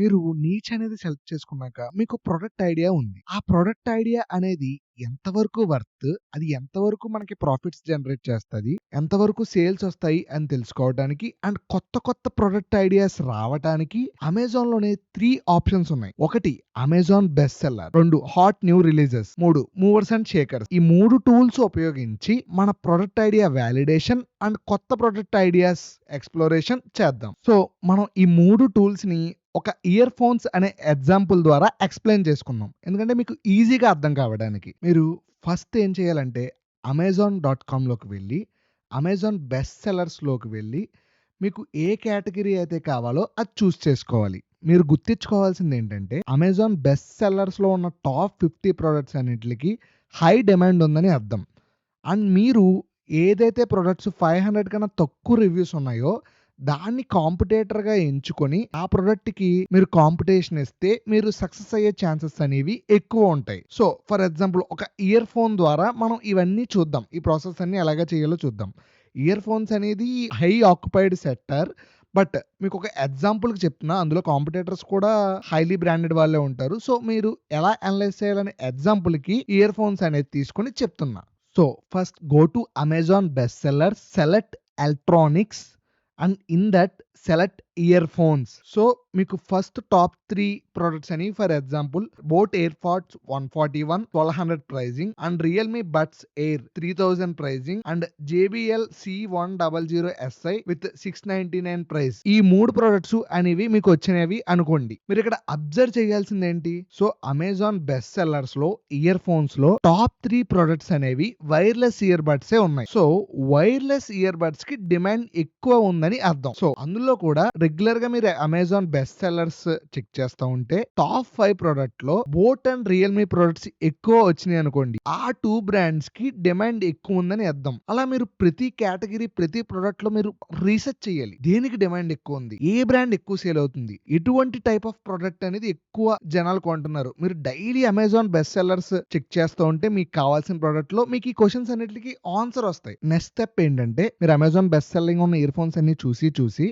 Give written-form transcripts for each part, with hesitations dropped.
మీరు నీచ్ అనేది సెలెక్ట్ చేసుకున్నాక మీకు ప్రొడక్ట్ ఐడియా ఉంది. ఆ ప్రొడక్ట్ ఐడియా అనేది ఎంతవరకు వర్త్, అది ఎంతవరకు మనకి ప్రాఫిట్స్ జనరేట్ చేస్తది, ఎంతవరకు సేల్స్ వస్తాయి అని తెలుసుకోవడానికి అండ్ కొత్త ప్రొడక్ట్ ఐడియాస్ రావటానికి అమెజాన్‌లోనే 3 ఆప్షన్స్ ఉన్నాయి. 1 Amazon best seller, 2 hot new releases, 3 movers and shakers. ఈ 3 టూల్స్ ఉపయోగించి మన ప్రొడక్ట్ ఐడియా వాలిడేషన్ అండ్ కొత్త ప్రొడక్ట్ ఐడియాస్ ఎక్స్‌ప్లోరేషన్ చేద్దాం. సో, మనం ఈ 3 టూల్స్‌ని ఒక ఇయర్ ఫోన్స్ అనే ఎగ్జాంపుల్ ద్వారా ఎక్స్‌ప్లెయిన్ చేసుకుందాం. ఎందుకంటే మీకు ఈజీగా అర్థం కావడానికి. మీరు ఫస్ట్ ఏం చేయాలంటే amazon.comలోకి వెళ్ళి, అమెజాన్ బెస్ట్ సెల్లర్స్‌లోకి వెళ్ళి, మీకు ఏ కేటగిరీ అయితే కావాలో అది చూస్ చేసుకోవాలి. మీరు గుర్తించుకోవాల్సిందేంటంటే అమెజాన్ బెస్ట్ సెల్లర్స్‌లో ఉన్న టాప్ 50 ప్రొడక్ట్స్ అన్నిట్లికి హై డిమాండ్ ఉందని అర్థం. అండ్ మీరు ఏదైతే ప్రొడక్ట్స్ 500 కన్నా తక్కువ రివ్యూస్ ఉన్నాయో దాన్ని కాంపిటేటర్‌గా ఎంచుకొని ఆ ప్రొడక్ట్‌కి మీరు కాంపిటీషన్ ఇస్తే మీరు సక్సెస్ అయ్యే ఛాన్సెస్ అనేవి ఎక్కువ ఉంటాయి. సో, ఫర్ ఎగ్జాంపుల్ ఒక ఇయర్ ఫోన్ ద్వారా మనం ఇవన్నీ చూద్దాం. ఈ ప్రాసెస్ అన్ని ఎలాగా చేయాలో చూద్దాం. ఇయర్ ఫోన్స్ అనేది హై ఆక్యుపైడ్ సెక్టర్. బట్ మీకు ఒక ఎగ్జాంపుల్‌కి చెప్తున్నా. అందులో కాంపిటీటర్స్ కూడా హైలీ బ్రాండెడ్ వాళ్ళే ఉంటారు. సో, మీరు ఎలా అనలైజ్ చేయాలనే ఎగ్జాంపుల్‌కి ఇయర్ ఫోన్స్ అనేది తీసుకొని చెప్తున్నా. So, first go to Amazon best sellers, select electronics and in that select earphones. So, మీకు ఫస్ట్ టాప్ 3 ప్రొడక్ట్స్ అని for example Boat AirPods 141 1200 pricing and Realme buds air 3000 pricing and JBL C100SI with 699 price. ఈ 3 products అనేవి మీకు వచ్చినవి అనుకోండి. మీరు ఇక్కడ observe చేయాల్సిందేంటి? సో, అమెజాన్ బెస్ట్ సెల్లర్స్ లో ఇయర్ ఫోన్స్ లో టాప్ 3 ప్రొడక్ట్స్ అనేవి వైర్లెస్ ఇయర్ బడ్సే ఉన్నాయి. సో, వైర్లెస్ ఇయర్ బడ్స్ కి డిమాండ్ ఎక్కువ ఉందని అర్థం. సో, అందులో కూడా రెగ్యులర్ గా మీరు అమెజాన్ బెస్ట్ సెల్లర్స్ చెక్ చేస్తా ఉంటే టాప్ 5 ప్రొడక్ట్ లో బోట్ అండ్ రియల్‌మి ప్రొడక్ట్స్ ఎక్కువ వచ్చినాయి అనుకోండి. ఆ 2 బ్రాండ్స్ కి డిమాండ్ ఎక్కువ ఉందని అర్థం. అలా మీరు ప్రతి కేటగిరీ, ప్రతి ప్రొడక్ట్ లో మీరు రీసెర్చ్ చేయాలి. దేనికి డిమాండ్ ఎక్కువ ఉంది? ఏ బ్రాండ్ ఎక్కువ సేల్ అవుతుంది? ఎటువంటి టైప్ ఆఫ్ ప్రొడక్ట్ అనేది ఎక్కువ జనాలు కొంటున్నారు? మీరు daily Amazon best sellers check చేస్తూ ఉంటే మీకు కావాల్సిన ప్రొడక్ట్ లో మీకు ఈ క్వశ్చన్స్ అన్నిటికి ఆన్సర్ వస్తాయి. నెక్స్ట్ స్టెప్ ఏంటంటే మీరు అమెజాన్ బెస్ట్ సెల్లింగ్ ఉన్న ఇయర్ ఫోన్స్ అన్ని చూసి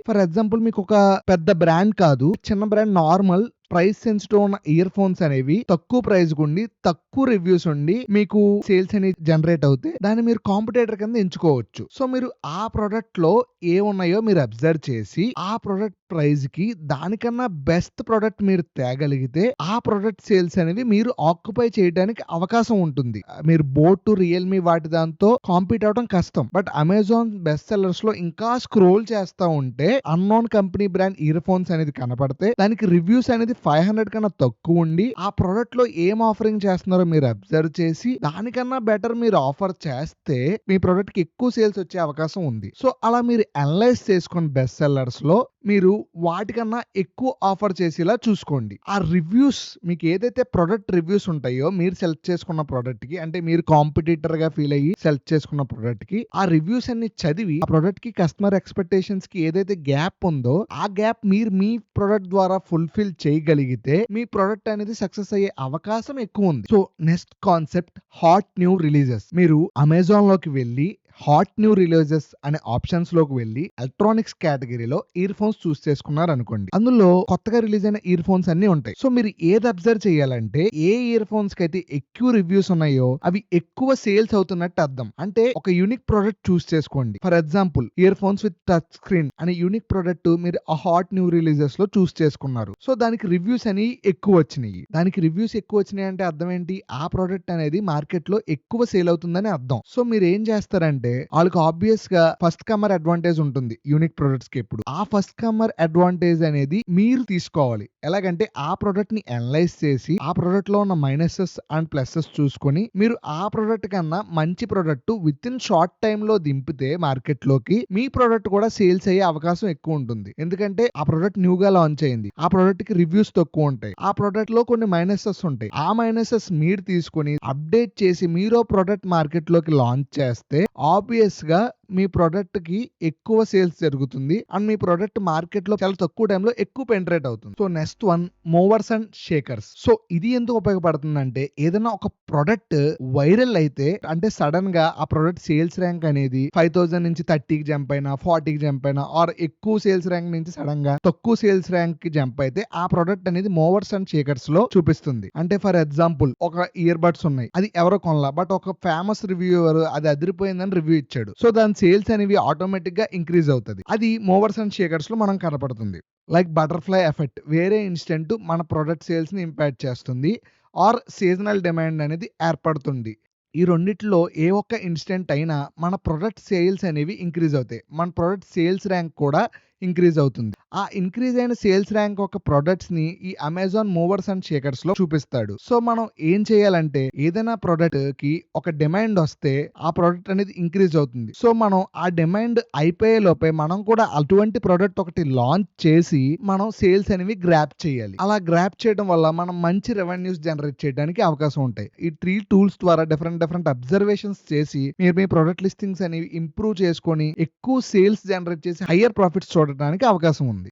ఫర్ ఎగ్జాంపుల్ మీకు ఒక పెద్ద బ్రాండ్ కాదు, చిన్న బ్రాండ్, నార్మల్ ప్రైస్ సెన్సిటివ్ ఉన్న ఇయర్ ఫోన్స్ అనేవి తక్కువ ప్రైస్ ఉండి, తక్కువ రివ్యూస్ ఉండి మీకు సేల్స్ అనేది జనరేట్ అవుతే దాన్ని మీరు కాంపిటేటర్ కింద ఎంచుకోవచ్చు. సో, మీరు ఆ ప్రొడక్ట్ లో ఏమున్నాయో మీరు అబ్జర్వ్ చేసి ఆ ప్రొడక్ట్ ప్రైస్ కి దానికన్నా బెస్ట్ ప్రొడక్ట్ మీరు తేగలిగితే ఆ ప్రొడక్ట్ సేల్స్ అనేవి మీరు ఆక్యుపై చేయడానికి అవకాశం ఉంటుంది. మీరు బోట్, రియల్‌మి వాటి దాంతో కాంపీట్ అవడం కష్టం. బట్ అమెజాన్ బెస్ట్ సెల్లర్స్ లో ఇంకా స్క్రోల్ చేస్తా ఉంటే unknown company brand ear phones అనేది కనపడితే దానికి రివ్యూస్ అనేది 500 కన్నా తక్కువ ఉండి ఆ ప్రొడక్ట్ లో ఏం ఆఫరింగ్ చేస్తున్నారో మీరు అబ్జర్వ్ చేసి దానికన్నా బెటర్ మీరు ఆఫర్ చేస్తే మీ ప్రొడక్ట్ కి ఎక్కువ సేల్స్ వచ్చే అవకాశం ఉంది. సో, అలా మీరు అనలైజ్ చేసుకుని బెస్ట్ సెల్లర్స్ లో మీరు వాటికన్నా ఎక్కువ ఆఫర్ చేసేలా చూసుకోండి. ఆ రివ్యూస్ మీకు ఏదైతే ప్రొడక్ట్ రివ్యూస్ ఉంటాయో మీరు సెలెక్ట్ చేసుకున్న ప్రొడక్ట్ కి, అంటే మీరు కాంపిటీటర్ గా ఫీల్ అయ్యి సెలెక్ట్ చేసుకున్న ప్రొడక్ట్ కి ఆ రివ్యూస్ అన్ని చదివి ఆ ప్రొడక్ట్ కి కస్టమర్ ఎక్స్పెక్టేషన్స్ కి ఏదైతే గ్యాప్ ఉందో ఆ గ్యాప్ మీరు మీ ప్రొడక్ట్ ద్వారా ఫుల్ఫిల్ చేయగలిగితే మీ ప్రొడక్ట్ అనేది సక్సెస్ అయ్యే అవకాశం ఎక్కువ ఉంది. So, next concept hot new releases. మీరు అమెజాన్ లోకి వెళ్ళి హాట్ న్యూ రిలీజెస్ అనే ఆప్షన్స్ లోకి వెళ్ళి ఎలక్ట్రానిక్స్ కేటగిరీలో ఇయర్ ఫోన్స్ చూస్ చేసుకున్నారు అనుకోండి. అందులో కొత్తగా రిలీజ్ అయిన ఇయర్ ఫోన్స్ అన్ని ఉంటాయి. సో, మీరు ఏది అబ్జర్వ్ చేయాలంటే ఏ ఇయర్ ఫోన్స్ కి అయితే ఎక్కువ రివ్యూస్ ఉన్నాయో అవి ఎక్కువ సేల్స్ అవుతున్నట్టు అర్థం. అంటే ఒక యూనిక్ ప్రొడక్ట్ చూస్ చేసుకోండి. For example ear phones with touch screen అనే యూనిక్ ప్రొడక్ట్ మీరు ఆ హాట్ న్యూ రిలీజెస్ లో చూస్ చేసుకున్నారు. సో, దానికి రివ్యూస్ అని ఎక్కువ వచ్చినాయి. దానికి రివ్యూస్ ఎక్కువ వచ్చినాయి అంటే అర్థం ఏంటి? ఆ ప్రొడక్ట్ అనేది మార్కెట్ లో ఎక్కువ సేల్ అవుతుందని అర్థం. సో, మీరు ఏం చేస్తారంటే వాళ్ళకి ఆబ్వియస్ గా ఫస్ట్ కమర్ అడ్వాంటేజ్ ఉంటుంది యూనిక్ ప్రొడక్ట్స్ కి. ఎప్పుడు ఆ ఫస్ట్ కమర్ అడ్వాంటేజ్ అనేది మీరు తీసుకోవాలి. ఎలాగంటే ఆ ప్రొడక్ట్ ని అనలైజ్ చేసి ఆ ప్రొడక్ట్ లో ఉన్న మైనసెస్ అండ్ ప్లసెస్ చూసుకొని మీరు ఆ ప్రొడక్ట్ కన్నా మంచి product with in short time లో దింపితే మార్కెట్ లోకి మీ ప్రొడక్ట్ కూడా సేల్స్ అయ్యే అవకాశం ఎక్కువ ఉంటుంది. ఎందుకంటే ఆ ప్రొడక్ట్ న్యూ గా లాంచ్ అయింది, ఆ ప్రొడక్ట్ కి రివ్యూస్ తక్కువ ఉంటాయి, ఆ ప్రొడక్ట్ లో కొన్ని మైనసెస్ ఉంటాయి. ఆ మైనసెస్ మీరు తీసుకొని అప్డేట్ చేసి మీరు ప్రొడక్ట్ మార్కెట్ లోకి లాంచ్ చేస్తే ఆబ్వియస్ గా మీ ప్రొడక్ట్ కి ఎక్కువ సేల్స్ జరుగుతుంది అండ్ మీ ప్రొడక్ట్ మార్కెట్ లో చాలా తక్కువ టైంలో ఎక్కువ పెంట్రేట్ అవుతుంది. So next one movers and shakers. So ఇది ఎందుకు ఉపయోగపడుతుందంటే ఏదైనా ఒక ప్రొడక్ట్ వైరల్ అయితే అంటే సడన్ గా ఆ ప్రొడక్ట్ సేల్స్ ర్యాంక్ అనేది 5000 నుంచి 30కి జంప్ అయినా 40కి జంప్ అయినా ఆర్ ఎక్కువ సేల్స్ ర్యాంక్ నుంచి సడన్ గా తక్కువ సేల్స్ ర్యాంక్ కి జంప్ అయితే ఆ ప్రొడక్ట్ అనేది మూవర్స్ అండ్ షేకర్స్ లో చూపిస్తుంది. అంటే ఫర్ ఎగ్జాంపుల్ ఒక ఇయర్ బడ్స్ ఉన్నాయి, అది ఎవరో కొనలా, బట్ ఒక ఫేమస్ రివ్యూవర్ అది అదిరిపోయిందని రివ్యూ ఇచ్చాడు. సో దాని సేల్స్ అనేవి ఆటోమేటిక్ గా ఇంక్రీజ్ అవుతుంది. అది మూవర్స్ అండ్ షేకర్స్ లో మనం కనపడుతుంది. లైక్ బటర్ఫ్లై ఎఫెక్ట్, వేరే ఇన్స్టెంట్ మన ప్రొడక్ట్ సేల్స్ ని ఇంపాక్ట్ చేస్తుంది ఆర్ సీజనల్ డిమాండ్ అనేది ఏర్పడుతుంది. ఈ రెండిట్లో ఏ ఒక్క ఇన్స్టెంట్ అయినా మన ప్రొడక్ట్ సేల్స్ అనేవి ఇంక్రీజ్ అవుతాయి. మన ప్రొడక్ట్ సేల్స్ ర్యాంక్ కూడా ఇంక్రీజ్ అవుతుంది. ఆ ఇంక్రీజ్ అయిన సేల్స్ ర్యాంక్ ఒక ప్రొడక్ట్స్ ని ఈ అమెజాన్ మూవర్స్ అండ్ షేకర్స్ లో చూపిస్తాడు. సో మనం ఏం చేయాలంటే ఏదైనా ప్రొడక్ట్ కి ఒక డిమాండ్ వస్తే ఆ ప్రొడక్ట్ అనేది ఇంక్రీజ్ అవుతుంది. సో మనం ఆ డిమాండ్ అయిపోయే లోపే మనం కూడా అటువంటి ప్రొడక్ట్ ఒకటి లాంచ్ చేసి మనం సేల్స్ అనేవి గ్రాప్ చేయాలి. అలా గ్రాప్ చేయడం వల్ల మనం మంచి రెవెన్యూస్ జనరేట్ చేయడానికి అవకాశం ఉంటాయి. ఈ 3 టూల్స్ ద్వారా డిఫరెంట్ అబ్జర్వేషన్స్ చేసి మీరు మీ ప్రొడక్ట్ లిస్టింగ్స్ అనేవి ఇంప్రూవ్ చేసుకొని ఎక్కువ సేల్స్ జనరేట్ చేసి హయ్యర్ ప్రాఫిట్స్ చూడడానికి అవకాశం ఉంది.